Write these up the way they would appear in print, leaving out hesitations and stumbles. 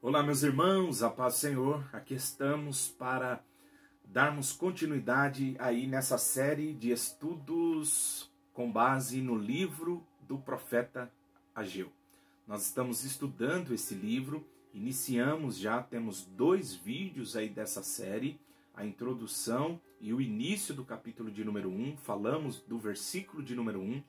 Olá, meus irmãos, a paz do Senhor. Aqui estamos para darmos continuidade aí nessa série de estudos com base no livro do profeta Ageu. Nós estamos estudando esse livro, iniciamos já, temos 2 vídeos aí dessa série, a introdução e o início do capítulo de número 1, falamos do versículo de número 1.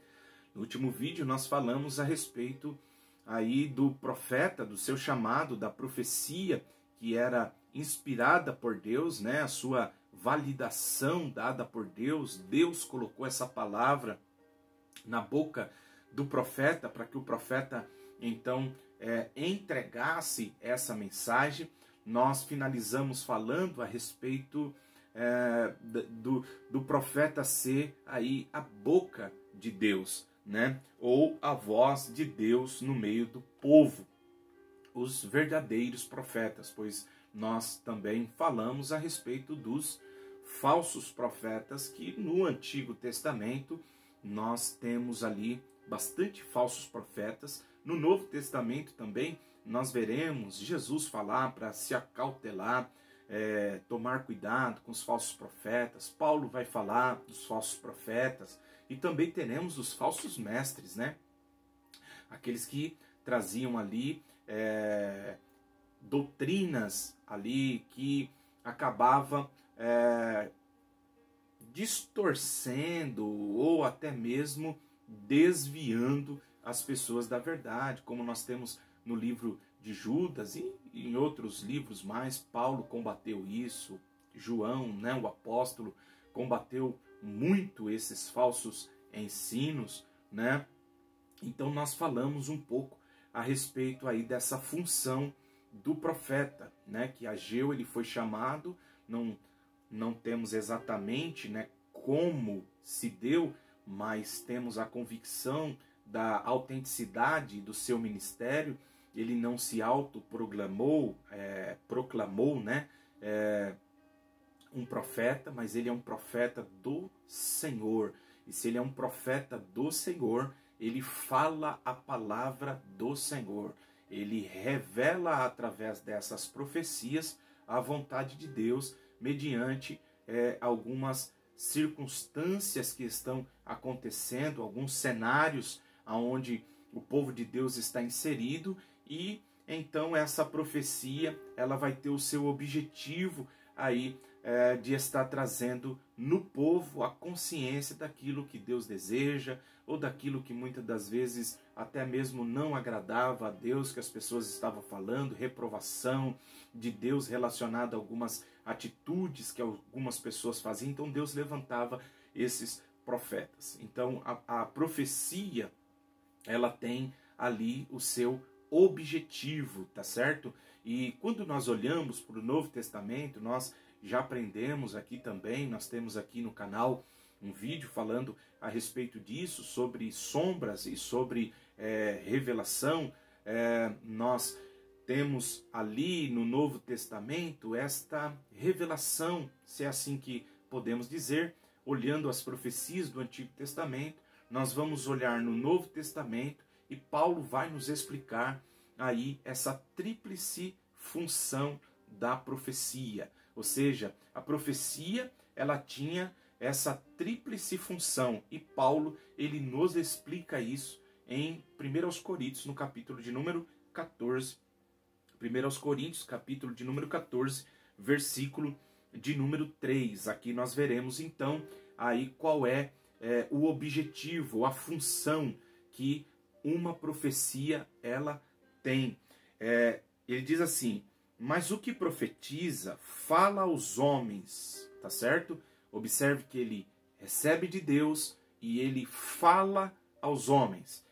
No último vídeo nós falamos a respeito aí do profeta, do seu chamado, da profecia que era inspirada por Deus, né? A sua validação dada por Deus. Deus colocou essa palavra na boca do profeta para que o profeta então entregasse essa mensagem. Nós finalizamos falando a respeito do profeta ser aí a boca de Deus, né? Ou a voz de Deus no meio do povo, os verdadeiros profetas, pois nós também falamos a respeito dos falsos profetas, que no Antigo Testamento nós temos ali bastante falsos profetas. No Novo Testamento também nós veremos Jesus falar para se acautelar, tomar cuidado com os falsos profetas. Paulo vai falar dos falsos profetas. E também teremos os falsos mestres, né? Aqueles que traziam ali doutrinas ali que acabava distorcendo ou até mesmo desviando as pessoas da verdade, como nós temos no livro de Judas e em outros livros mais. Paulo combateu isso, João, né, o apóstolo, combateu muito esses falsos ensinos, né? Então nós falamos um pouco a respeito aí dessa função do profeta, né? Que Ageu ele foi chamado, não temos exatamente, né, como se deu, mas temos a convicção da autenticidade do seu ministério. Ele não se autoproclamou, proclamou, né? Um profeta, mas ele é um profeta do Senhor. E se ele é um profeta do Senhor, ele fala a palavra do Senhor. Ele revela através dessas profecias a vontade de Deus, mediante algumas circunstâncias que estão acontecendo, alguns cenários onde o povo de Deus está inserido, e então essa profecia ela vai ter o seu objetivo aí de estar trazendo no povo a consciência daquilo que Deus deseja, ou daquilo que muitas das vezes até mesmo não agradava a Deus, que as pessoas estavam falando, reprovação de Deus relacionada a algumas atitudes que algumas pessoas faziam. Então Deus levantava esses profetas. Então a profecia ela tem ali o seu objetivo, tá certo? E quando nós olhamos para o Novo Testamento, nós já aprendemos aqui também, nós temos aqui no canal um vídeo falando a respeito disso, sobre sombras e sobre revelação. Nós temos ali no Novo Testamento esta revelação, se é assim que podemos dizer, olhando as profecias do Antigo Testamento. Nós vamos olhar no Novo Testamento e Paulo vai nos explicar aí essa tríplice função da profecia. Ou seja, a profecia ela tinha essa tríplice função, e Paulo ele nos explica isso em 1 Coríntios, no capítulo de número 14. 1 Coríntios, capítulo de número 14, versículo de número 3. Aqui nós veremos então aí qual é o objetivo, a função que uma profecia ela tem. Ele diz assim: mas o que profetiza fala aos homens, tá certo? Observe que ele recebe de Deus e ele fala aos homens.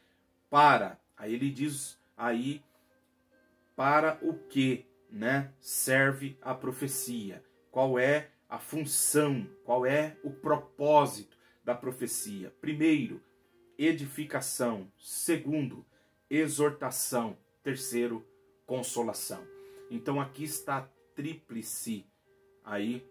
Aí ele diz aí para o que, né, serve a profecia. Qual é a função, qual é o propósito da profecia? Primeiro, edificação. Segundo, exortação. Terceiro, consolação. Então aqui está a tríplice aí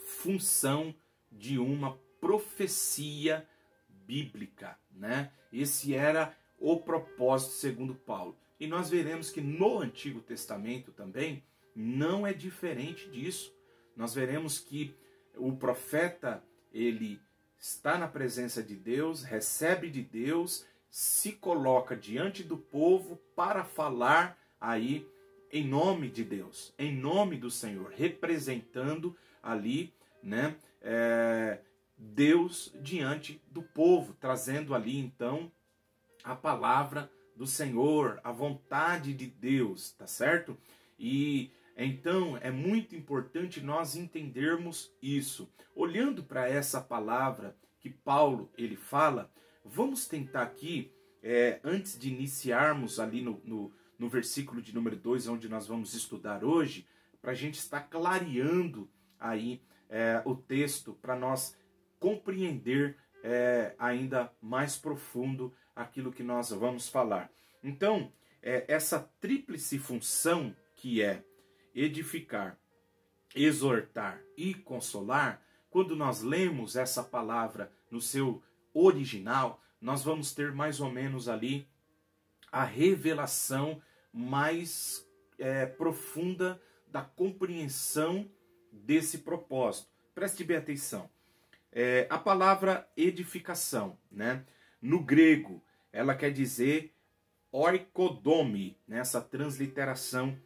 função de uma profecia bíblica, né? Esse era o propósito segundo Paulo, E nós veremos que no Antigo Testamento também não é diferente disso. Nós veremos que o profeta, ele está na presença de Deus, recebe de Deus, se coloca diante do povo para falar aí em nome de Deus, em nome do Senhor, representando ali, né, Deus diante do povo, trazendo ali então a palavra do Senhor, a vontade de Deus, tá certo? E então é muito importante nós entendermos isso. Olhando para essa palavra que Paulo ele fala, vamos tentar aqui, antes de iniciarmos ali no versículo de número 2, onde nós vamos estudar hoje, para a gente estar clareando aí o texto, para nós compreender ainda mais profundo aquilo que nós vamos falar. Então, essa tríplice função que é edificar, exortar e consolar, quando nós lemos essa palavra no seu original, nós vamos ter mais ou menos ali a revelação mais profunda da compreensão desse propósito. Preste bem atenção. A palavra edificação, né? No grego, ela quer dizer oikodome, nessa transliteração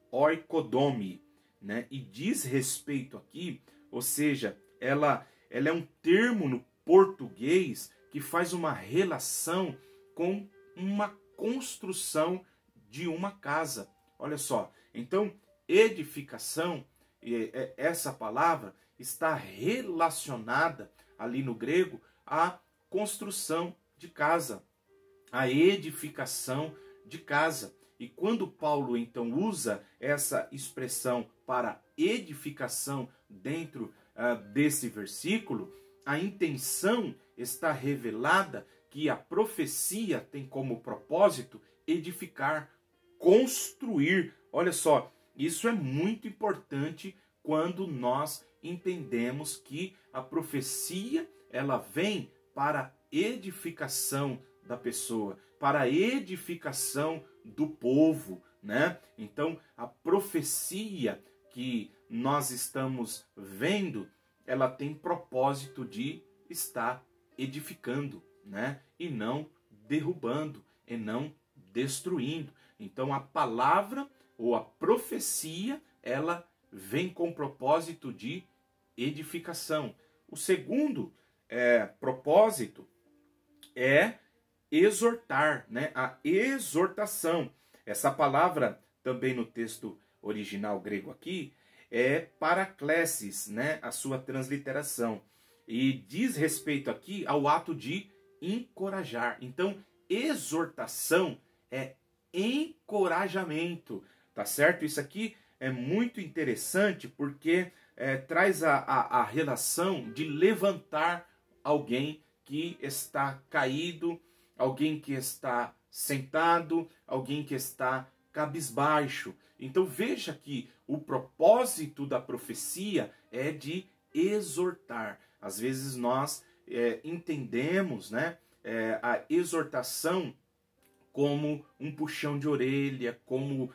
oikodome, né? E diz respeito aqui, ou seja, ela é um termo no português que faz uma relação com uma construção de uma casa. Olha só, então edificação, essa palavra está relacionada ali no grego à construção de casa, à edificação de casa. E quando Paulo então usa essa expressão para edificação dentro desse versículo, a intenção está revelada que a profecia tem como propósito edificar, construir. Olha só, isso é muito importante quando nós entendemos que a profecia ela vem para edificação da pessoa, para a edificação do povo, né? Então, a profecia que nós estamos vendo, ela tem propósito de estar edificando, né? E não derrubando, e não destruindo. Então, a palavra ou a profecia, ela vem com propósito de edificação. O segundo propósito é exortar, né? A exortação. Essa palavra também no texto original grego aqui é paraklesis, né? A sua transliteração. E diz respeito aqui ao ato de encorajar. Então, exortação é encorajamento, tá certo? Isso aqui é muito interessante porque traz a relação de levantar alguém que está caído, alguém que está sentado, alguém que está cabisbaixo. Então veja que o propósito da profecia é de exortar. Às vezes nós entendemos, né, a exortação como um puxão de orelha, como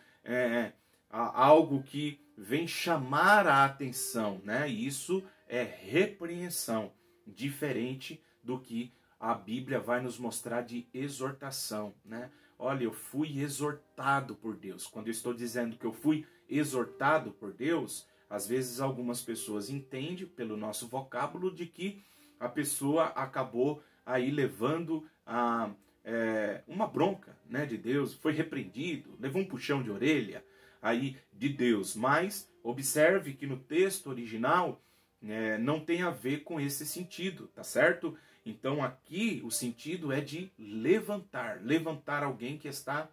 algo que vem chamar a atenção, né? E isso é repreensão, diferente do que a Bíblia vai nos mostrar de exortação, né? Olha, eu fui exortado por Deus. Quando eu estou dizendo que eu fui exortado por Deus, às vezes algumas pessoas entendem pelo nosso vocábulo de que a pessoa acabou aí levando uma bronca, né, de Deus, foi repreendido, levou um puxão de orelha aí de Deus. Mas observe que no texto original não tem a ver com esse sentido, tá certo? Então aqui o sentido é de levantar alguém que está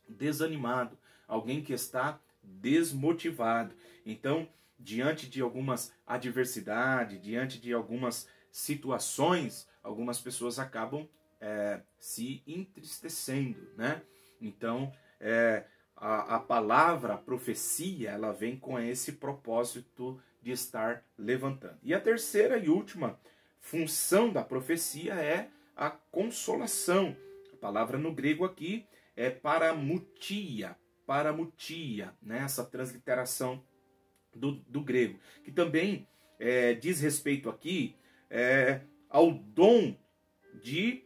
desanimado, alguém que está desmotivado. Então, diante de algumas adversidades, diante de algumas situações, algumas pessoas acabam se entristecendo, né? Então, a palavra, a profecia, ela vem com esse propósito de estar levantando. E a terceira e última função da profecia é a consolação. A palavra no grego aqui é paramutia, né? Essa transliteração do grego, que também diz respeito aqui ao dom de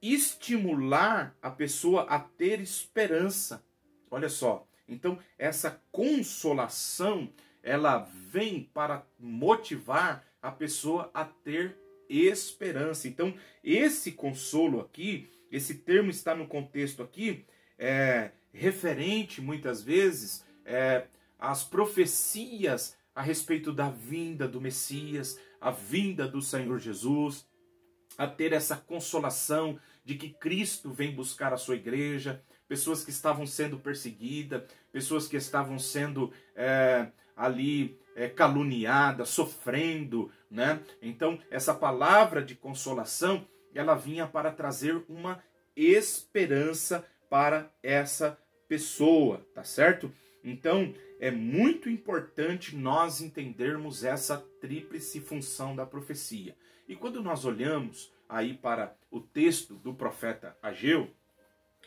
estimular a pessoa a ter esperança. Olha só, então essa consolação, ela vem para motivar a pessoa a ter esperança. Então esse consolo aqui, esse termo está no contexto aqui, referente muitas vezes às profecias a respeito da vinda do Messias, a vinda do Senhor Jesus, a ter essa consolação de que Cristo vem buscar a sua igreja, pessoas que estavam sendo perseguidas, pessoas que estavam sendo caluniadas, sofrendo, né? Então, essa palavra de consolação, ela vinha para trazer uma esperança para essa pessoa, tá certo? Então, é muito importante nós entendermos essa tríplice função da profecia. E quando nós olhamos aí para o texto do profeta Ageu,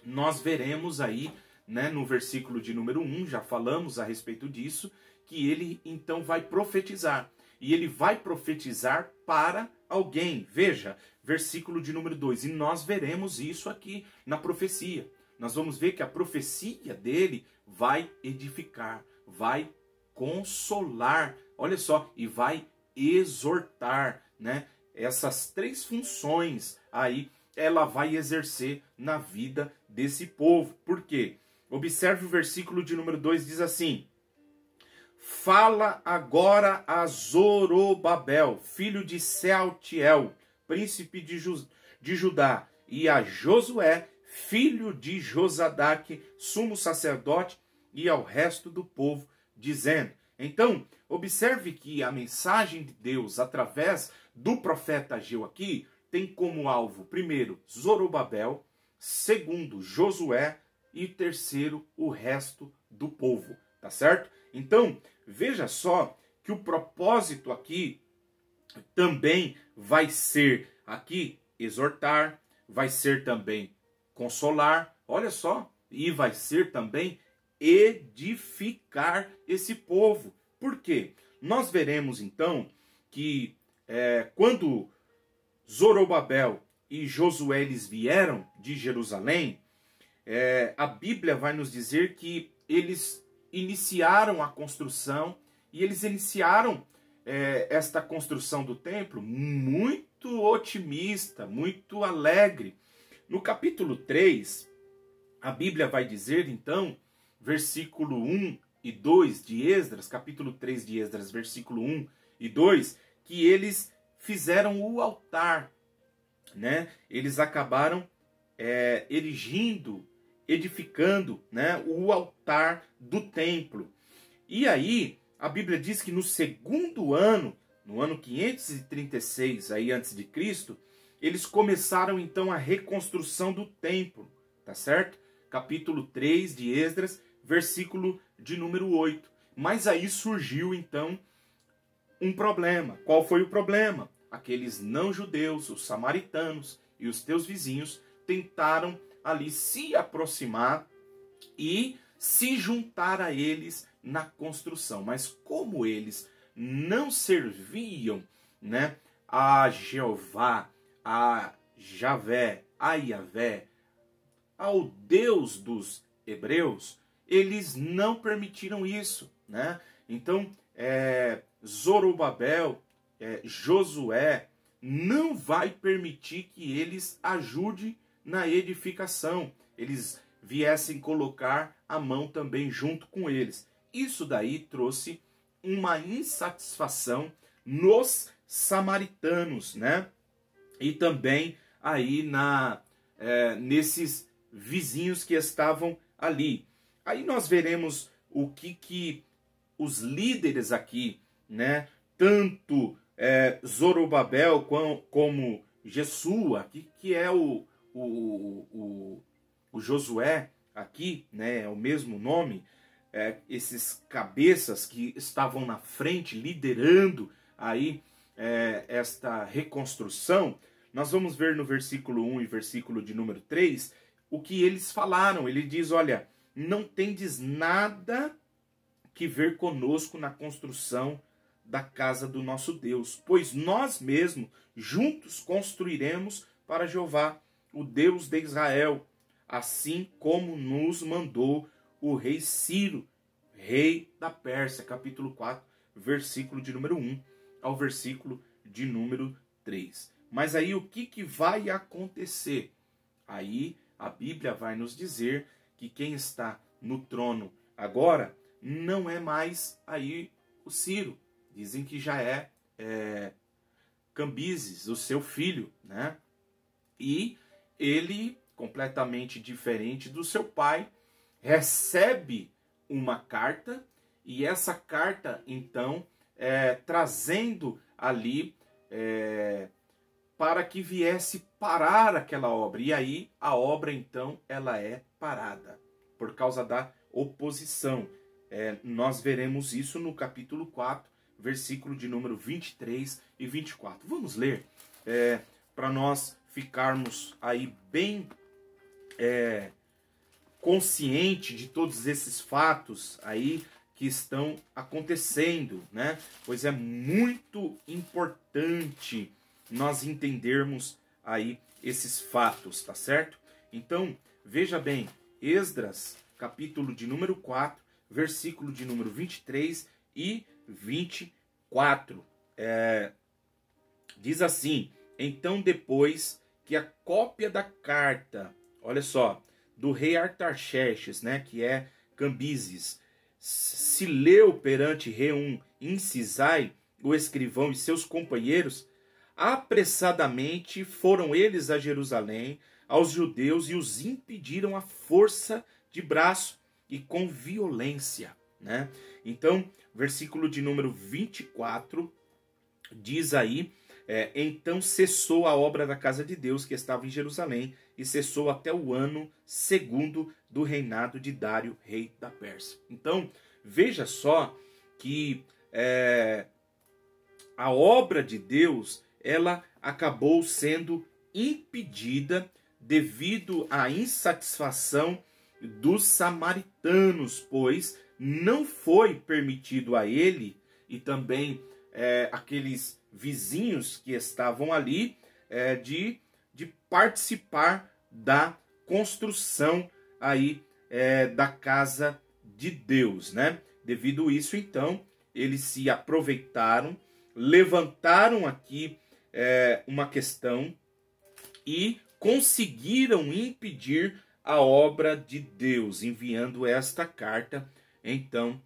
nós veremos aí, né, no versículo de número 1, já falamos a respeito disso, que ele então vai profetizar. E ele vai profetizar para alguém. Veja, versículo de número 2. E nós veremos isso aqui na profecia. Nós vamos ver que a profecia dele vai edificar, vai consolar, olha só, e vai exortar, né? Essas três funções aí ela vai exercer na vida desse povo. Por quê? Observe o versículo de número 2, diz assim: fala agora a Zorobabel, filho de Sealtiel, príncipe de Judá, e a Josué, filho de Josadaque, sumo sacerdote, e ao resto do povo, dizendo. Então, observe que a mensagem de Deus, através do profeta Ageu aqui, tem como alvo, primeiro, Zorobabel, segundo, Josué, e terceiro, o resto do povo, tá certo? Então, veja só que o propósito aqui também vai ser aqui exortar, vai ser também consolar, olha só, e vai ser também edificar esse povo. Por quê? Nós veremos então que quando Zorobabel e Josué eles vieram de Jerusalém, a Bíblia vai nos dizer que eles iniciaram a construção, e eles iniciaram esta construção do templo muito otimista, muito alegre. No capítulo 3, a Bíblia vai dizer então, versículo 1 e 2 de Esdras, capítulo 3 de Esdras, versículo 1 e 2, que eles fizeram o altar, né? Eles acabaram erigindo, edificando, né, o altar do templo. E aí, a Bíblia diz que no segundo ano, no ano 536 aí antes de Cristo, eles começaram então a reconstrução do templo, tá certo? Capítulo 3 de Esdras, versículo de número 8. Mas aí surgiu então um problema. Qual foi o problema? Aqueles não-judeus, os samaritanos e os teus vizinhos tentaram ali se aproximar e se juntar a eles na construção. Mas como eles não serviam, né, a Jeová, a Javé, a Iavé, ao Deus dos hebreus, eles não permitiram isso, né? Então, Zorobabel, Josué, não vai permitir que eles ajudem na edificação. Eles viessem colocar a mão também junto com eles. Isso daí trouxe uma insatisfação nos samaritanos, né? E também aí nesses vizinhos que estavam ali. Aí nós veremos o que os líderes aqui, né, tanto Zorobabel como Jesua, que é o Josué aqui, né, é o mesmo nome, esses cabeças que estavam na frente, liderando aí esta reconstrução. Nós vamos ver no versículo 1 e versículo de número 3, o que eles falaram. Ele diz, olha, não tendes nada que ver conosco na construção da casa do nosso Deus, pois nós mesmos juntos construiremos para Jeová, o Deus de Israel, assim como nos mandou o rei Ciro, rei da Pérsia. Capítulo 4, versículo de número 1 ao versículo de número 3. Mas aí o que vai acontecer? Aí a Bíblia vai nos dizer que quem está no trono agora não é mais aí o Ciro. Dizem que já é Cambises, o seu filho, né? E ele, completamente diferente do seu pai, recebe uma carta, e essa carta, então, trazendo ali para que viesse parar aquela obra. E aí a obra, então, ela é parada por causa da oposição. Nós veremos isso no capítulo 4, versículo de número 23 e 24. Vamos ler para nós ficarmos aí bem consciente de todos esses fatos aí que estão acontecendo, né? Pois é muito importante nós entendermos aí esses fatos, tá certo? Então, veja bem, Esdras, capítulo de número 4, versículo de número 23 e 24. Diz assim: então depois que a cópia da carta, olha só, do rei Artaxerxes, né, que é Cambises, se leu perante Reum Incisai, o escrivão, e seus companheiros, apressadamente foram eles a Jerusalém, aos judeus, e os impediram à força de braço e com violência, né? Então, versículo de número 24, diz aí, então cessou a obra da casa de Deus que estava em Jerusalém, e cessou até o ano segundo do reinado de Dário, rei da Pérsia. Então, veja só que a obra de Deus, ela acabou sendo impedida devido à insatisfação dos samaritanos, pois não foi permitido a ele e também aqueles vizinhos que estavam ali de participar da construção aí da casa de Deus, né? Devido a isso, então, eles se aproveitaram, levantaram aqui uma questão e conseguiram impedir a obra de Deus, enviando esta carta, então,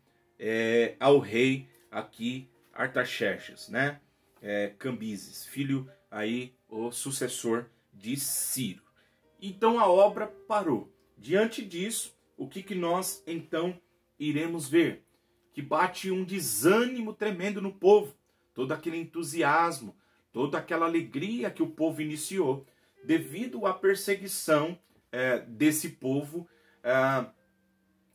ao rei aqui Artaxerxes, né? Cambises, filho aí, o sucessor de Ciro. Então a obra parou. Diante disso, o que nós então iremos ver? Que bate um desânimo tremendo no povo, todo aquele entusiasmo, toda aquela alegria que o povo iniciou, devido à perseguição desse povo.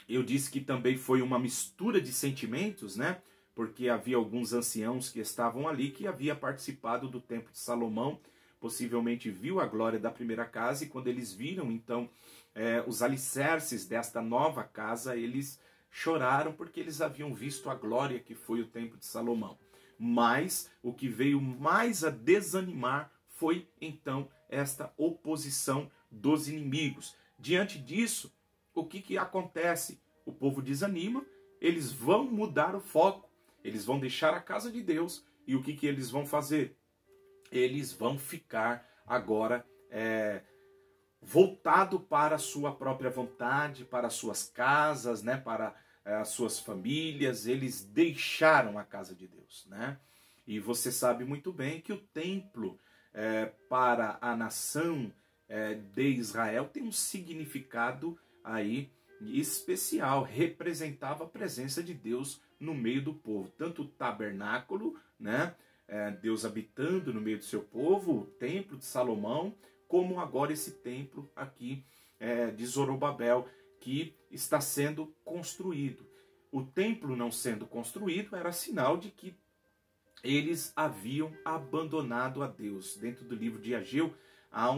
Eu disse que também foi uma mistura de sentimentos, né? Porque havia alguns anciãos que estavam ali, que havia participado do templo de Salomão, possivelmente viu a glória da primeira casa, e quando eles viram, então, os alicerces desta nova casa, eles choraram porque eles haviam visto a glória que foi o templo de Salomão. Mas o que veio mais a desanimar foi, então, esta oposição dos inimigos. Diante disso, o que acontece? O povo desanima, eles vão mudar o foco, eles vão deixar a casa de Deus, e o que eles vão fazer? Eles vão ficar agora voltado para a sua própria vontade, para as suas casas, né, para as suas famílias. Eles deixaram a casa de Deus, né? E você sabe muito bem que o templo para a nação de Israel tem um significado aí especial, representava a presença de Deus no meio do povo, tanto o tabernáculo, né, Deus habitando no meio do seu povo, o templo de Salomão, como agora esse templo aqui de Zorobabel, que está sendo construído. O templo não sendo construído era sinal de que eles haviam abandonado a Deus. Dentro do livro de Ageu há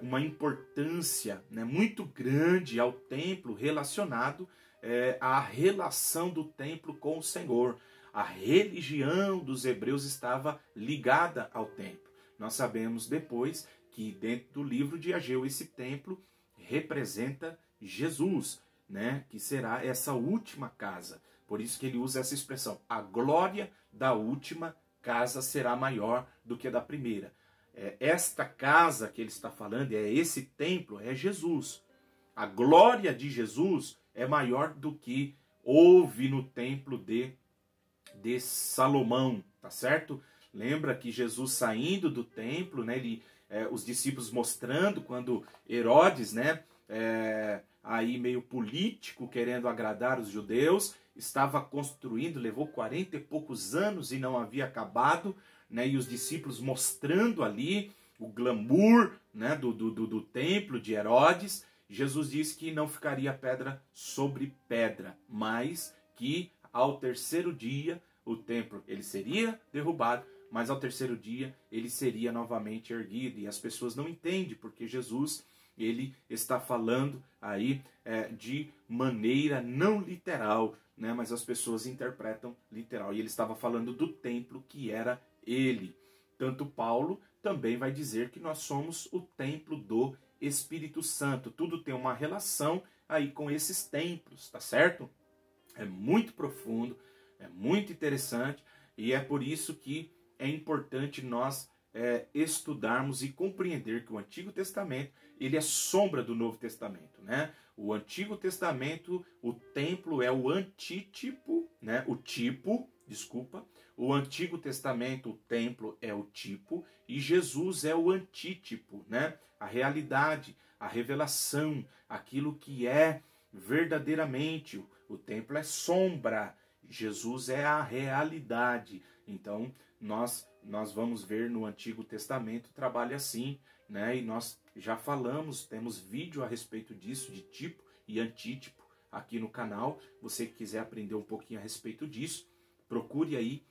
uma importância, né, muito grande ao templo relacionado à relação do templo com o Senhor. A religião dos hebreus estava ligada ao templo. Nós sabemos depois que dentro do livro de Ageu esse templo representa Jesus, né, que será essa última casa. Por isso que ele usa essa expressão: a glória da última casa será maior do que a da primeira. Esta casa que ele está falando, esse templo, é Jesus. A glória de Jesus é maior do que houve no templo de Salomão, tá certo? Lembra que Jesus saindo do templo, né, os discípulos mostrando quando Herodes, né, aí meio político, querendo agradar os judeus, estava construindo, levou 40 e poucos anos e não havia acabado, né, e os discípulos mostrando ali o glamour, né, do templo de Herodes. Jesus disse que não ficaria pedra sobre pedra, mas que ao terceiro dia o templo ele seria derrubado, mas ao terceiro dia ele seria novamente erguido. E as pessoas não entendem, porque Jesus ele está falando aí de maneira não literal, né? Mas as pessoas interpretam literal. E ele estava falando do templo que era ele. Tanto Paulo também vai dizer que nós somos o templo do Espírito Santo. Tudo tem uma relação aí com esses templos, tá certo? É muito profundo, é muito interessante, e é por isso que é importante nós estudarmos e compreender que o Antigo Testamento ele é sombra do Novo Testamento, né? O Antigo Testamento, o templo é o antítipo, né? O Antigo Testamento, o templo é o tipo, e Jesus é o antítipo, né? A realidade, a revelação, aquilo que é verdadeiramente. O templo é sombra, Jesus é a realidade. Então, nós vamos ver no Antigo Testamento, trabalha assim, né? E nós já falamos, temos vídeo a respeito disso, de tipo e antítipo, aqui no canal. Você que quiser aprender um pouquinho a respeito disso, procure aí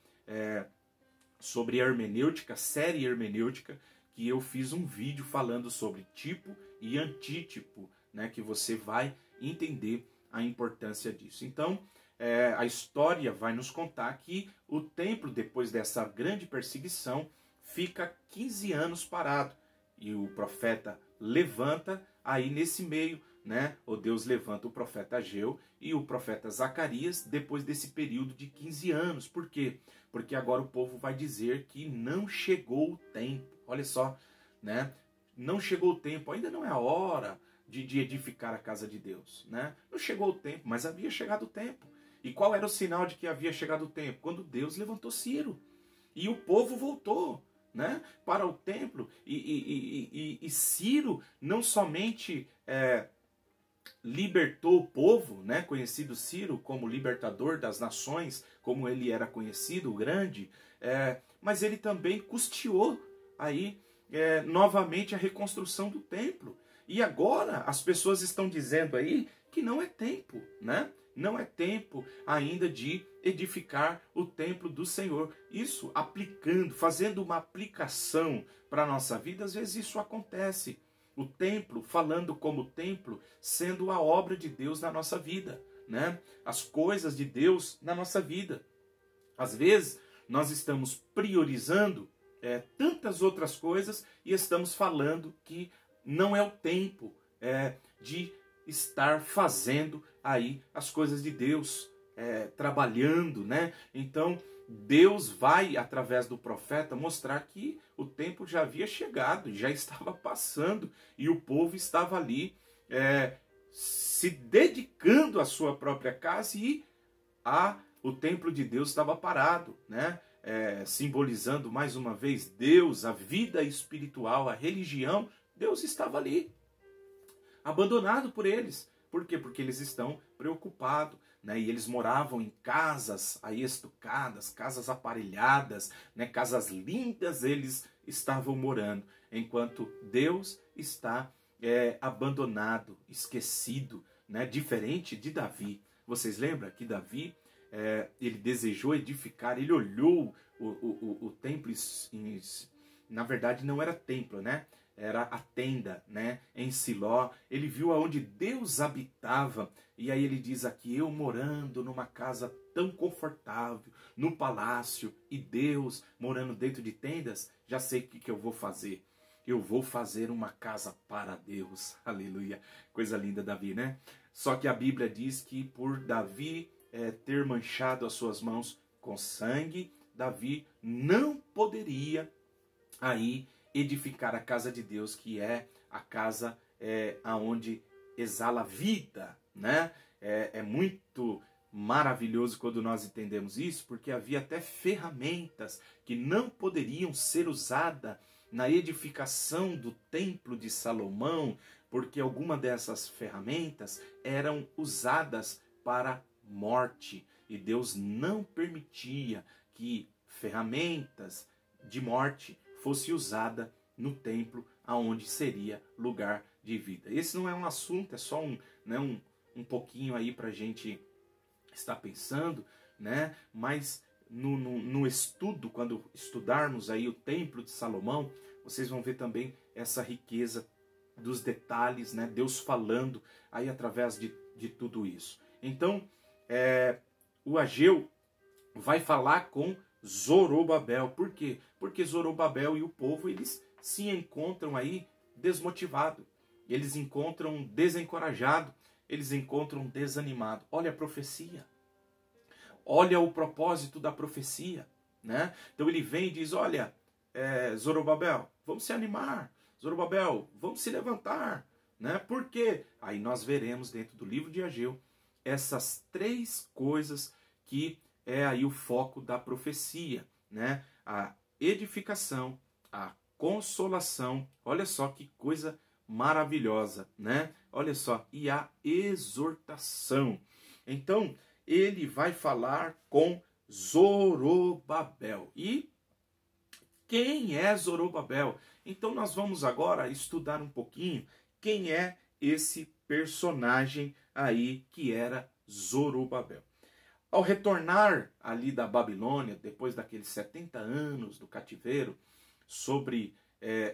sobre hermenêutica, série hermenêutica, que eu fiz um vídeo falando sobre tipo e antítipo, né? Que você vai entender a importância disso. Então, a história vai nos contar que o templo, depois dessa grande perseguição, fica 15 anos parado. E o profeta levanta, aí nesse meio, né, o Deus levanta o profeta Ageu e o profeta Zacarias, depois desse período de 15 anos. Por quê? Porque agora o povo vai dizer que não chegou o tempo. Olha só, né? Não chegou o tempo, ainda não é a hora de edificar a casa de Deus, né? Não chegou o tempo, mas havia chegado o tempo. E qual era o sinal de que havia chegado o tempo? Quando Deus levantou Ciro. E o povo voltou, né, para o templo. E Ciro não somente libertou o povo, né, conhecido Ciro como libertador das nações, como ele era conhecido, o grande, mas ele também custeou aí novamente a reconstrução do templo. E agora as pessoas estão dizendo aí que não é tempo, né? Não é tempo ainda de edificar o templo do Senhor. Isso aplicando, fazendo uma aplicação para a nossa vida, às vezes isso acontece. O templo, falando como templo, sendo a obra de Deus na nossa vida, né? As coisas de Deus na nossa vida. Às vezes nós estamos priorizando tantas outras coisas e estamos falando que não é o tempo de estar fazendo aí as coisas de Deus, trabalhando, né? Então Deus vai, através do profeta, mostrar que o tempo já havia chegado, já estava passando, e o povo estava ali se dedicando à sua própria casa, e o templo de Deus estava parado, né? Simbolizando mais uma vez Deus, a vida espiritual, a religião. Deus estava ali, abandonado por eles. Por quê? Porque eles estão preocupados, né? E eles moravam em casas aí estucadas, casas aparelhadas, né? Casas lindas eles estavam morando, enquanto Deus está abandonado, esquecido, né? Diferente de Davi. Vocês lembram que Davi, ele desejou edificar, ele olhou o templo, na verdade não era templo, né? era a tenda, né, em Siló. Ele viu aonde Deus habitava. E aí ele diz aqui, eu morando numa casa tão confortável, no palácio, e Deus morando dentro de tendas, já sei o que eu vou fazer. Eu vou fazer uma casa para Deus. Aleluia. Coisa linda, Davi, né? Só que a Bíblia diz que por Davi ter manchado as suas mãos com sangue, Davi não poderia aí edificar a casa de Deus, que é a casa aonde exala vida, né? É muito maravilhoso quando nós entendemos isso, porque havia até ferramentas que não poderiam ser usadas na edificação do templo de Salomão, porque alguma dessas ferramentas eram usadas para morte, e Deus não permitia que ferramentas de morte fosse usada no templo, aonde seria lugar de vida. Esse não é um assunto, é só um pouquinho aí para a gente estar pensando, né? Mas no estudo, quando estudarmos aí o templo de Salomão, vocês vão ver também essa riqueza dos detalhes, né? Deus falando aí através de tudo isso. Então, o Ageu vai falar com Zorobabel. Por quê? Porque Zorobabel e o povo, eles se encontram aí desmotivados. Eles encontram desencorajado. Eles encontram desanimado. Olha a profecia. Olha o propósito da profecia, né? Então ele vem e diz, olha, Zorobabel, vamos se animar. Zorobabel, vamos se levantar, né? Por quê? Aí nós veremos dentro do livro de Ageu essas três coisas que é aí o foco da profecia, né? A edificação, a consolação, olha só que coisa maravilhosa, né? Olha só, e a exortação. Então, ele vai falar com Zorobabel. E quem é Zorobabel? Então nós vamos agora estudar um pouquinho quem é esse personagem aí que era Zorobabel. Ao retornar ali da Babilônia, depois daqueles 70 anos do cativeiro, sobre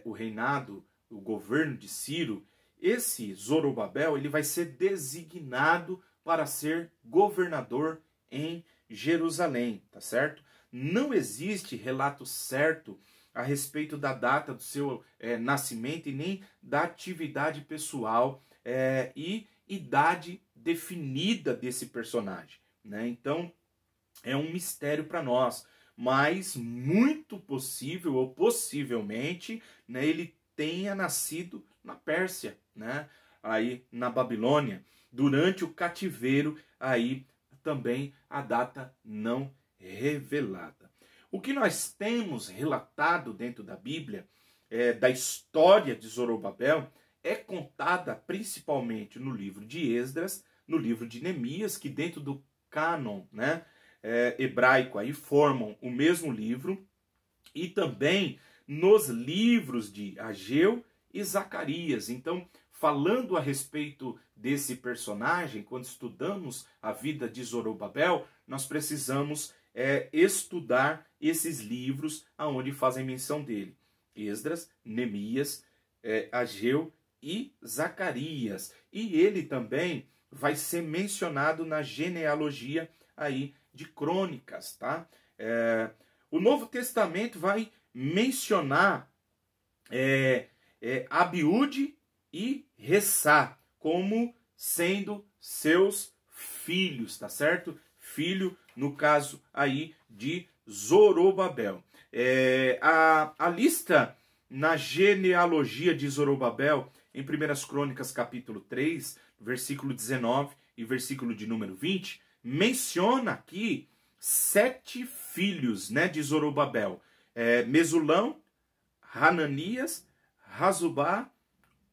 o reinado, o governo de Ciro, esse Zorobabel ele vai ser designado para ser governador em Jerusalém, tá certo? Não existe relato certo a respeito da data do seu nascimento e nem da atividade pessoal e idade definida desse personagem, né? Então, é um mistério para nós, mas muito possível, ou possivelmente, né, ele tenha nascido na Pérsia, né? Aí na Babilônia, durante o cativeiro, aí também a data não revelada. O que nós temos relatado dentro da Bíblia, da história de Zorobabel, é contada principalmente no livro de Esdras, no livro de Neemias, que dentro do cânon, né, hebraico aí formam o mesmo livro, e também nos livros de Ageu e Zacarias. Então, falando a respeito desse personagem, quando estudamos a vida de Zorobabel, nós precisamos estudar esses livros aonde fazem menção dele. Esdras, Neemias, Ageu e Zacarias. E ele também vai ser mencionado na genealogia aí de Crônicas, tá? O Novo Testamento vai mencionar Abiúde e Ressá como sendo seus filhos, tá certo? Filho, no caso aí de Zorobabel. A lista na genealogia de Zorobabel, em 1 Crônicas capítulo 3, versículo 19 e versículo de número 20, menciona aqui 7 filhos, né, de Zorobabel. Mesulão, Hananias, Razubá,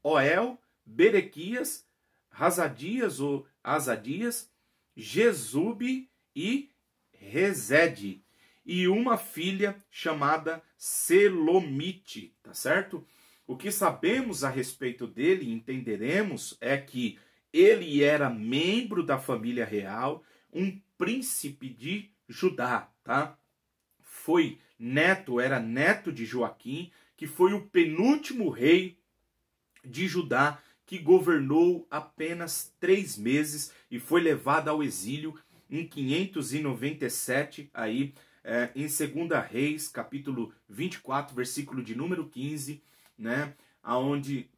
Oel, Berequias, Razadias ou Azadias, Jesube e Rezede. E uma filha chamada Selomite, tá certo? O que sabemos a respeito dele, entenderemos, é que ele era membro da família real, um príncipe de Judá, tá? Era neto de Joaquim, que foi o penúltimo rei de Judá, que governou apenas 3 meses e foi levado ao exílio em 597, aí, em 2 Reis, capítulo 24, versículo de número 15, né, onde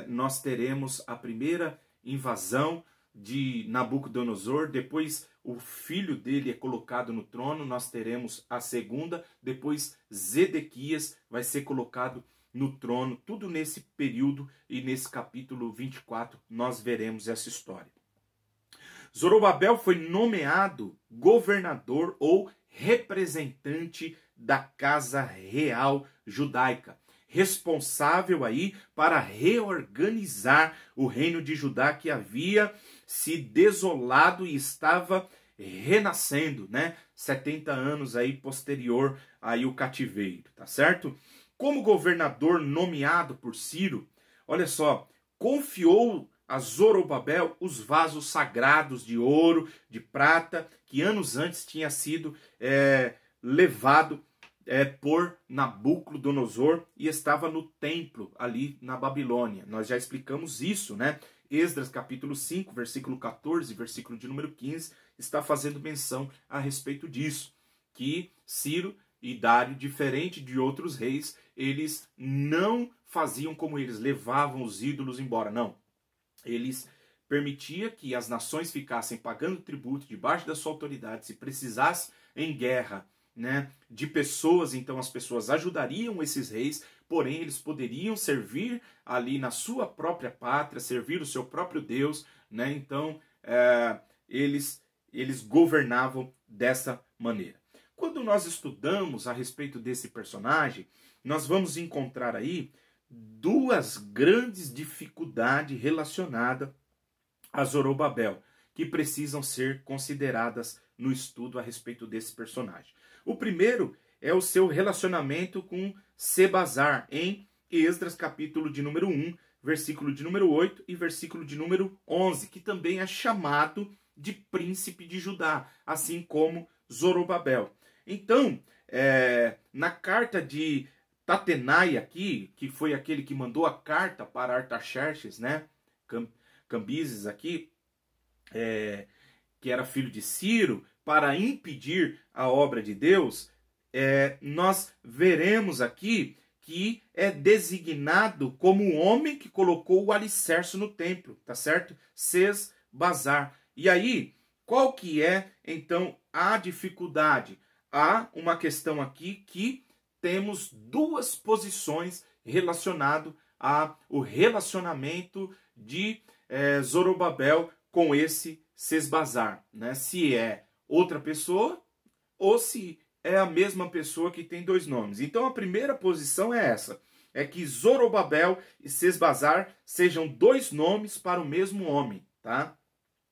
nós teremos a primeira invasão de Nabucodonosor. Depois o filho dele é colocado no trono, nós teremos a segunda, depois Zedequias vai ser colocado no trono. Tudo nesse período, e nesse capítulo 24 nós veremos essa história. Zorobabel foi nomeado governador ou representante da casa real judaica, responsável aí para reorganizar o reino de Judá, que havia se desolado e estava renascendo, né? 70 anos aí posterior aí o cativeiro, tá certo? Como governador nomeado por Ciro, olha só, confiou a Zorobabel os vasos sagrados de ouro, de prata, que anos antes tinha sido levado por Nabucodonosor e estava no templo ali na Babilônia. Nós já explicamos isso, né? Esdras capítulo 5, versículo 14, versículo de número 15, está fazendo menção a respeito disso, que Ciro e Dário, diferente de outros reis, eles não faziam como eles, levavam os ídolos embora, não. Eles permitiam que as nações ficassem pagando tributo debaixo da sua autoridade. Se precisasse em guerra, né, de pessoas, então as pessoas ajudariam esses reis, porém eles poderiam servir ali na sua própria pátria, servir o seu próprio Deus, né? Então eles governavam dessa maneira. Quando nós estudamos a respeito desse personagem, nós vamos encontrar aí duas grandes dificuldades relacionadas a Zorobabel, que precisam ser consideradas no estudo a respeito desse personagem. O primeiro é o seu relacionamento com Sebazar, em Esdras, capítulo de número 1, versículo de número 8 e versículo de número 11, que também é chamado de príncipe de Judá, assim como Zorobabel. Então, na carta de Tatenai aqui, que foi aquele que mandou a carta para Artaxerxes, né? Cambises aqui, que era filho de Ciro, para impedir a obra de Deus, nós veremos aqui que é designado como o homem que colocou o alicerce no templo, tá certo? Sesbazar. E aí, qual que é, então, a dificuldade? Há uma questão aqui que temos duas posições relacionadas ao relacionamento de Zorobabel com esse Sesbazar, né? Se é outra pessoa ou se é a mesma pessoa que tem dois nomes. Então a primeira posição é essa, é que Zorobabel e Sesbazar sejam dois nomes para o mesmo homem, tá?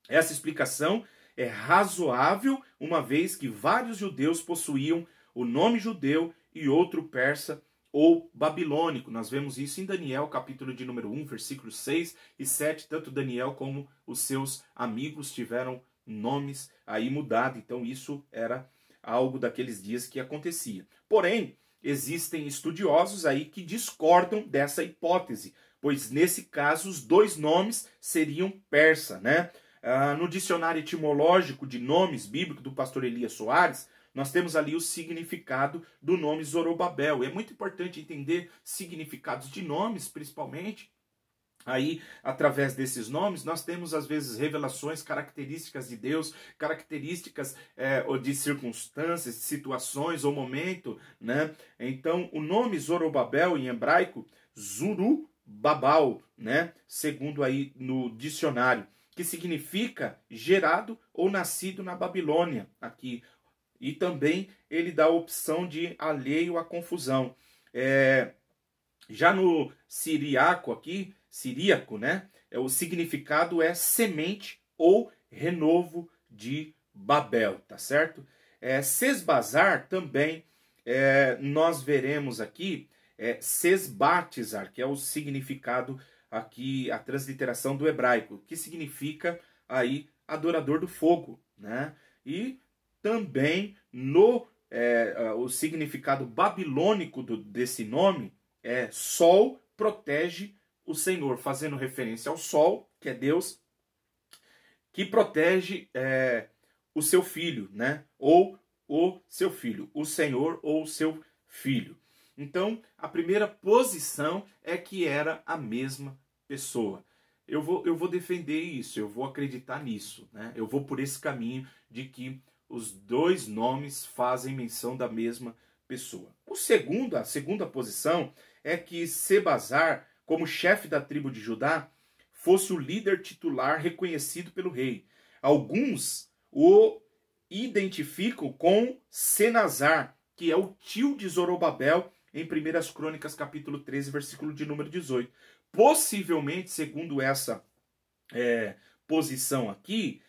Essa explicação é razoável, uma vez que vários judeus possuíam o nome judeu e outro persa ou babilônico. Nós vemos isso em Daniel, capítulo de número 1, versículos 6 e 7. Tanto Daniel como os seus amigos tiveram nomes aí mudados. Então isso era algo daqueles dias que acontecia. Porém, existem estudiosos aí que discordam dessa hipótese, pois nesse caso os dois nomes seriam persa, né? No dicionário etimológico de nomes bíblicos do pastor Elias Soares, nós temos ali o significado do nome Zorobabel. É muito importante entender significados de nomes, principalmente. Aí, através desses nomes, nós temos, às vezes, revelações, características de Deus, características ou de circunstâncias, de situações ou momento, né? Então, o nome Zorobabel, em hebraico, Zurubabal, né? Segundo aí no dicionário, que significa gerado ou nascido na Babilônia, aqui. E também ele dá a opção de alheio à confusão. Já no siríaco, né? O significado é semente ou renovo de Babel, tá certo? Sesbazar também, nós veremos aqui, Sesbatizar, que é o significado aqui, a transliteração do hebraico, que significa aí adorador do fogo, né? E também o significado babilônico desse nome é sol protege o Senhor, fazendo referência ao sol, que é Deus, que protege o seu filho, né? Ou o seu filho, o Senhor ou o seu filho. Então, a primeira posição é que era a mesma pessoa. Eu vou defender isso, eu vou acreditar nisso, né? Eu vou por esse caminho de que os dois nomes fazem menção da mesma pessoa. A segunda posição é que Sebazar, como chefe da tribo de Judá, fosse o líder titular reconhecido pelo rei. Alguns o identificam com Senazar, que é o tio de Zorobabel, em 1 Crônicas, capítulo 13, versículo de número 18. Possivelmente, segundo essa posição aqui,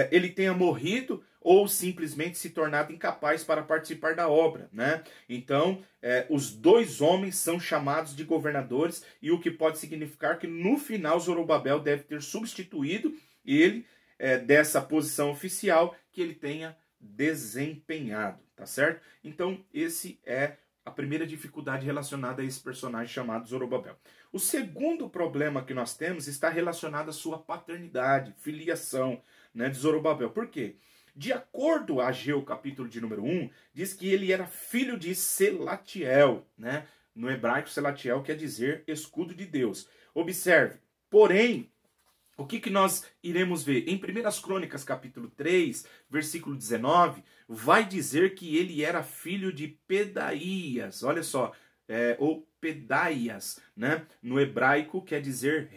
ele tenha morrido ou simplesmente se tornado incapaz para participar da obra, né? Então, os dois homens são chamados de governadores, e o que pode significar que no final Zorobabel deve ter substituído ele dessa posição oficial que ele tenha desempenhado, tá certo? Então, esse é a primeira dificuldade relacionada a esse personagem chamado Zorobabel. O segundo problema que nós temos está relacionado à sua paternidade, filiação, né, de Zorobabel. Por quê? De acordo a Ageu, capítulo de número 1, diz que ele era filho de Selatiel, né? No hebraico, Selatiel quer dizer escudo de Deus. Observe, porém, o que nós iremos ver? Em 1 Crônicas, capítulo 3, versículo 19, vai dizer que ele era filho de Pedaías. Olha só, ou Pedaias, né? No hebraico quer dizer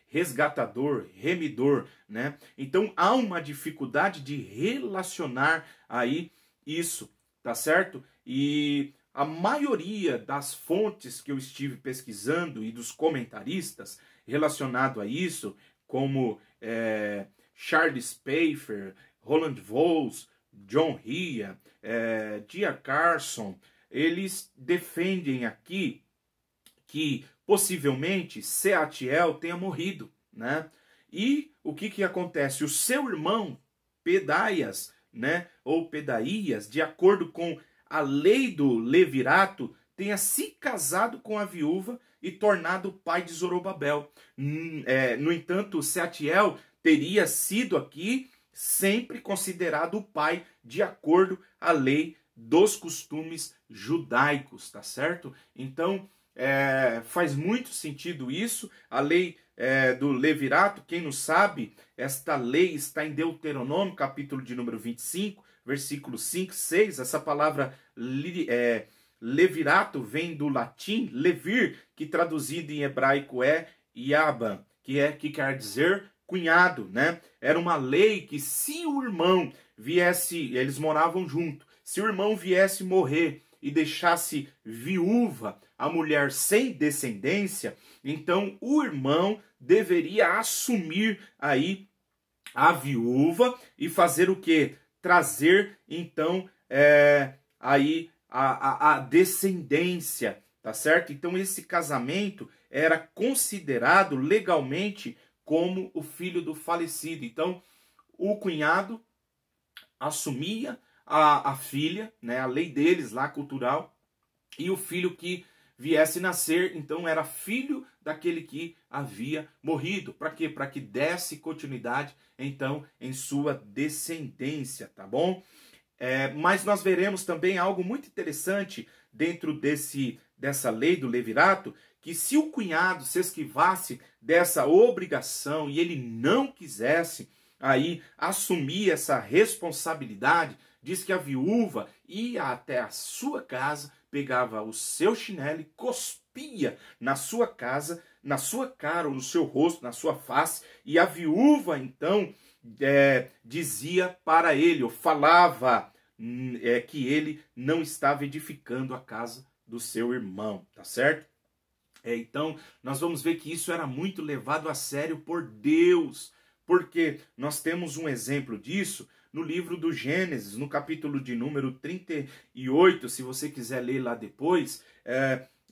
resgatador, remidor, né? Então há uma dificuldade de relacionar aí isso, tá certo? E a maioria das fontes que eu estive pesquisando e dos comentaristas relacionado a isso, como Charles Pfeiffer, Roland Volz, John Ria, Dia Carson, eles defendem aqui que possivelmente Seatiel tenha morrido, né? E o que acontece? O seu irmão Pedaias, né, ou Pedaías, de acordo com a lei do levirato, tenha se casado com a viúva e tornado pai de Zorobabel. No entanto, Seatiel teria sido aqui sempre considerado o pai de acordo à lei dos costumes judaicos, tá certo? Então, faz muito sentido isso. A lei do levirato, quem não sabe, esta lei está em Deuteronômio, capítulo de número 25, versículos 5 e 6. Essa palavra levirato vem do latim levir, que traduzido em hebraico é Yaban, que quer dizer cunhado, né? Era uma lei que se o irmão viesse, eles moravam junto, se o irmão viesse morrer e deixasse viúva a mulher sem descendência, então o irmão deveria assumir aí a viúva e fazer o quê? Trazer então aí a descendência, tá certo? Então esse casamento era considerado legalmente como o filho do falecido. Então o cunhado assumia a filha, né, a lei deles lá cultural, e o filho que viesse nascer, então era filho daquele que havia morrido. Para quê? Para que desse continuidade, então, em sua descendência, tá bom? Mas nós veremos também algo muito interessante dentro dessa lei do levirato, que se o cunhado se esquivasse dessa obrigação e ele não quisesse aí assumir essa responsabilidade, diz que a viúva ia até a sua casa, pegava o seu chinelo e cuspia na sua casa, na sua cara, ou no seu rosto, na sua face, e a viúva então dizia para ele, ou falava que ele não estava edificando a casa do seu irmão, tá certo? Então, nós vamos ver que isso era muito levado a sério por Deus, porque nós temos um exemplo disso no livro do Gênesis, no capítulo de número 38, se você quiser ler lá depois,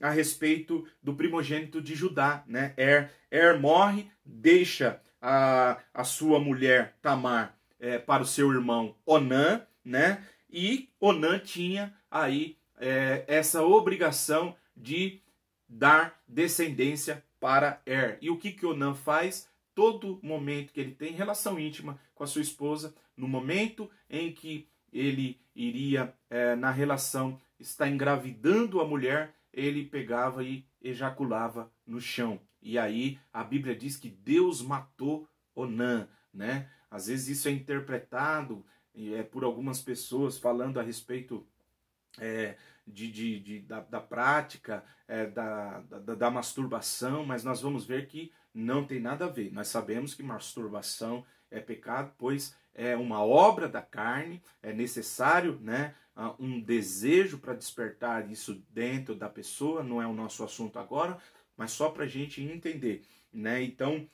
a respeito do primogênito de Judá, né? morre, deixa a sua mulher Tamar para o seu irmão Onã, né? E Onã tinha aí essa obrigação de dar descendência para Er. E o que Onã faz? Todo momento que ele tem relação íntima com a sua esposa, no momento em que ele iria na relação, está engravidando a mulher, ele pegava e ejaculava no chão. E aí a Bíblia diz que Deus matou Onã, né? Às vezes isso é interpretado por algumas pessoas falando a respeito da prática da masturbação, mas nós vamos ver que não tem nada a ver. Nós sabemos que masturbação é pecado, pois é uma obra da carne, é necessário, né, um desejo para despertar isso dentro da pessoa, não é o nosso assunto agora, mas só para a gente entender, né? Então,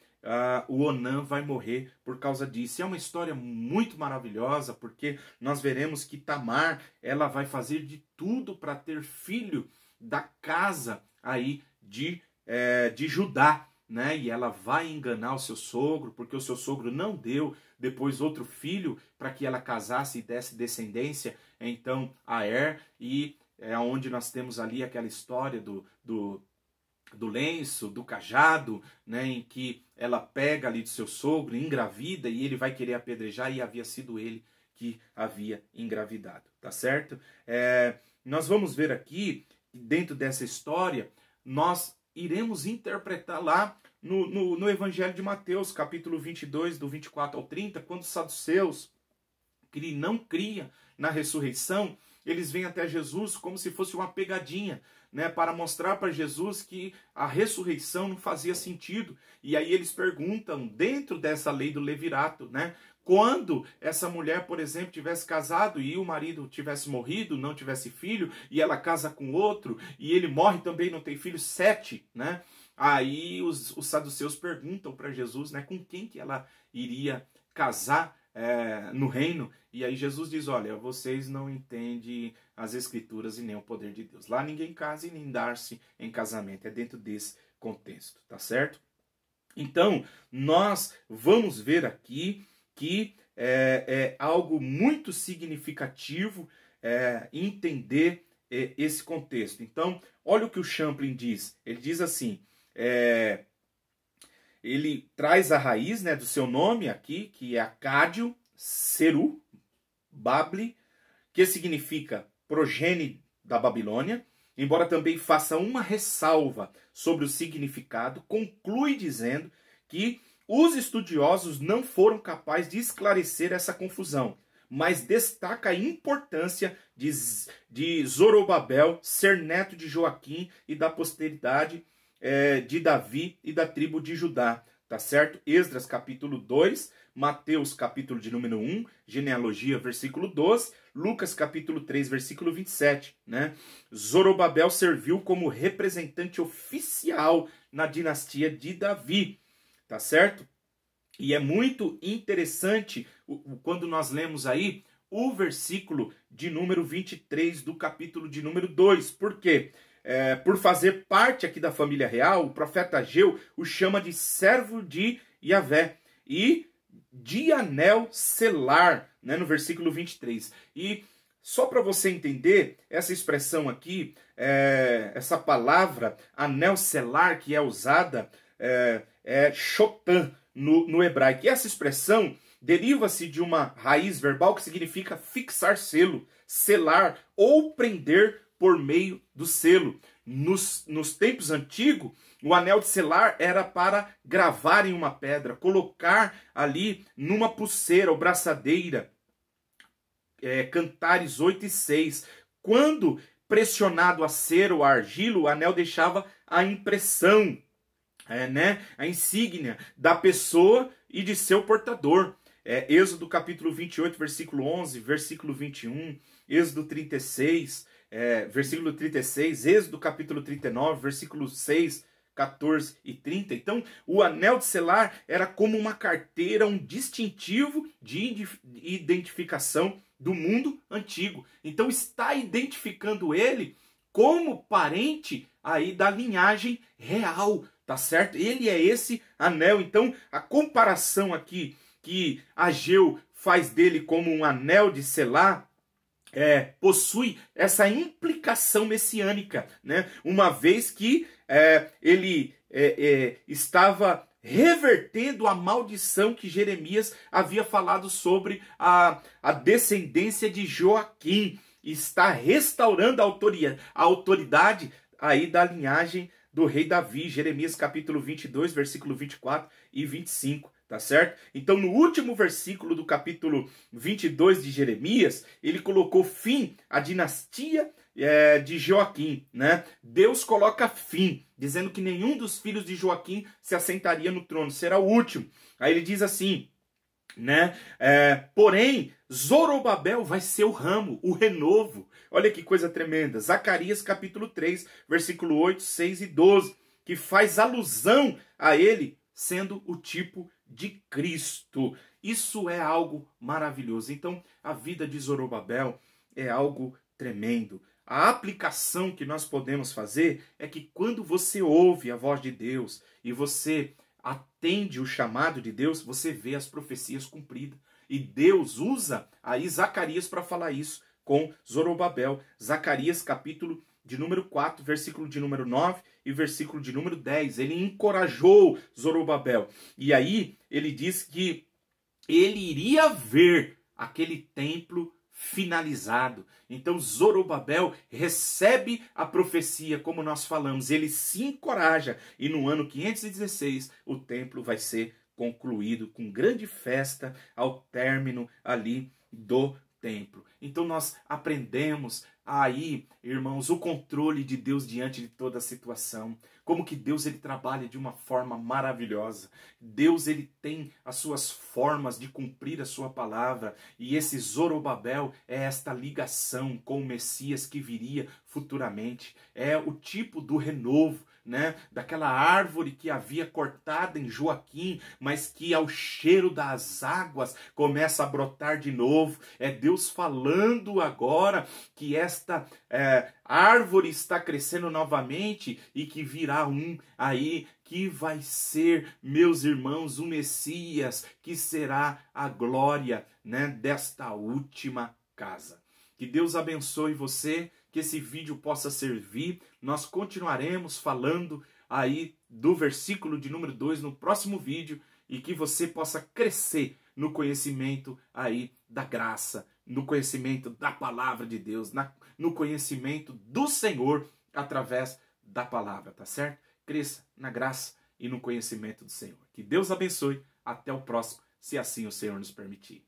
o Onã vai morrer por causa disso. É uma história muito maravilhosa, porque nós veremos que Tamar, ela vai fazer de tudo para ter filho da casa aí de Judá, né? E ela vai enganar o seu sogro, porque o seu sogro não deu depois outro filho para que ela casasse e desse descendência, então, a Er. E é onde nós temos ali aquela história do lenço, do cajado, né, em que ela pega ali do seu sogro, engravida, e ele vai querer apedrejar, e havia sido ele que havia engravidado, tá certo? Nós vamos ver aqui, dentro dessa história, nós iremos interpretar lá no Evangelho de Mateus, capítulo 22, do 24 ao 30, quando os saduceus, que não criam na ressurreição, eles vêm até Jesus como se fosse uma pegadinha, né, para mostrar para Jesus que a ressurreição não fazia sentido. E aí eles perguntam, dentro dessa lei do levirato, né, quando essa mulher, por exemplo, tivesse casado e o marido tivesse morrido, não tivesse filho, e ela casa com outro, e ele morre também, não tem filho, 7, né? Aí os saduceus perguntam para Jesus, né, com quem que ela iria casar no reino. E aí Jesus diz, olha, vocês não entendem as escrituras e nem o poder de Deus. Lá ninguém casa e nem dar-se em casamento. É dentro desse contexto, tá certo? Então, nós vamos ver aqui que é algo muito significativo entender esse contexto. Então, olha o que o Champlin diz. Ele diz assim, ele traz a raiz, né, do seu nome aqui, que é Acádio, Seru, Babli, que significa progênie da Babilônia, embora também faça uma ressalva sobre o significado, conclui dizendo que os estudiosos não foram capazes de esclarecer essa confusão, mas destaca a importância de Zorobabel ser neto de Joaquim e da posteridade de Davi e da tribo de Judá, tá certo? Esdras capítulo 2, Mateus capítulo de número 1, genealogia versículo 12, Lucas capítulo 3, versículo 27, né? Zorobabel serviu como representante oficial na dinastia de Davi, tá certo? E é muito interessante quando nós lemos aí o versículo de número 23 do capítulo de número 2, por quê? Por fazer parte aqui da família real, o profeta Ageu o chama de servo de Yahvé e de anel selar, né, no versículo 23. E só para você entender, essa expressão aqui, essa palavra anel selar que é usada, é shotan no hebraico. E essa expressão deriva-se de uma raiz verbal que significa fixar selo, selar ou prender por meio do selo. Nos tempos antigos, o anel de selar era para gravar em uma pedra, colocar ali numa pulseira ou braçadeira. Cantares 8 e 6. Quando pressionado a cera ou a argila, o anel deixava a impressão, né, a insígnia da pessoa e de seu portador. Êxodo capítulo 28, versículo 11, versículo 21, Êxodo 36, versículo 36, Êxodo capítulo 39, versículo 6, 14 e 30. Então, o anel de selar era como uma carteira, um distintivo de identificação do mundo antigo. Então, está identificando ele como parente aí da linhagem real, tá certo? Ele é esse anel. Então, a comparação aqui que Ageu faz dele como um anel de selar, possui essa implicação messiânica, né? Uma vez que ele estava revertendo a maldição que Jeremias havia falado sobre a descendência de Joaquim. Está restaurando a autoridade aí da linhagem do rei Davi. Jeremias capítulo 22, versículo 24 e 25. Tá certo? Então, no último versículo do capítulo 22 de Jeremias, ele colocou fim à dinastia de Joaquim, né? Deus coloca fim, dizendo que nenhum dos filhos de Joaquim se assentaria no trono, será o último. Aí ele diz assim, né? Porém, Zorobabel vai ser o ramo, o renovo. Olha que coisa tremenda. Zacarias capítulo 3, versículo 8, 6 e 12, que faz alusão a ele sendo o tipo de Cristo. Isso é algo maravilhoso. Então, a vida de Zorobabel é algo tremendo. A aplicação que nós podemos fazer é que quando você ouve a voz de Deus e você atende o chamado de Deus, você vê as profecias cumpridas. E Deus usa aí Zacarias para falar isso com Zorobabel. Zacarias capítulo de número 4, versículo de número 9 e versículo de número 10. Ele encorajou Zorobabel. E aí ele diz que ele iria ver aquele templo finalizado. Então Zorobabel recebe a profecia, como nós falamos, ele se encoraja e no ano 516 o templo vai ser concluído com grande festa ao término ali do templo. Então nós aprendemos aí, irmãos, o controle de Deus diante de toda a situação. Como que Deus ele trabalha de uma forma maravilhosa. Deus ele tem as suas formas de cumprir a sua palavra. E esse Zorobabel é esta ligação com o Messias que viria futuramente. É o tipo do renovo, né? Daquela árvore que havia cortada em Joaquim, mas que ao cheiro das águas começa a brotar de novo. É Deus falando agora que esta árvore está crescendo novamente e que virá um aí que vai ser, meus irmãos, o Messias, que será a glória, né, desta última casa. Que Deus abençoe você, que esse vídeo possa servir. Nós continuaremos falando aí do versículo de número 2 no próximo vídeo e que você possa crescer no conhecimento aí da graça, no conhecimento da palavra de Deus, no conhecimento do Senhor através da palavra, tá certo? Cresça na graça e no conhecimento do Senhor. Que Deus abençoe. Até o próximo, se assim o Senhor nos permitir.